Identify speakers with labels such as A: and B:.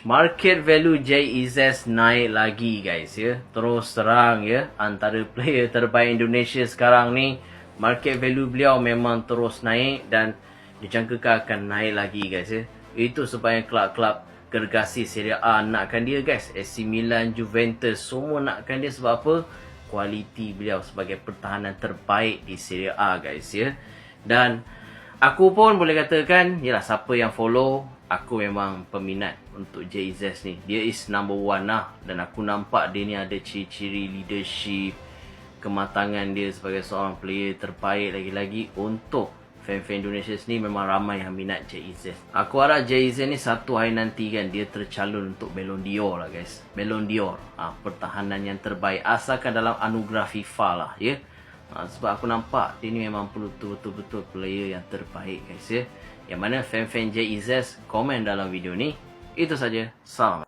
A: market value JEZ naik lagi guys ya. Terus terang ya, antara player terbaik Indonesia sekarang ni, market value beliau memang terus naik dan dijangkakan akan naik lagi guys ya. Itu sebabnya kelab-kelab gergasi Serie A nakkan dia guys. AC Milan, Juventus semua nakkan dia sebab apa? Kualiti beliau sebagai pertahanan terbaik di Serie A guys ya. Dan aku pun boleh katakan, yalah, siapa yang follow, aku memang peminat untuk JEZ ni. Dia is number one lah. Dan aku nampak dia ni ada ciri-ciri leadership, kematangan dia sebagai seorang player terbaik lagi-lagi. Untuk fan-fan Indonesia ni memang ramai yang minat JEZ. Aku harap JEZ ni satu hari nanti kan dia tercalon untuk Ballon d'Or lah guys. Ballon d'Or, pertahanan yang terbaik asalkan dalam anugerah FIFA lah ya. Sebab aku nampak dia ni memang betul-betul player yang terbaik guys ya. Yang mana fan-fan JEZ komen dalam video ni. Itu saja. Salam.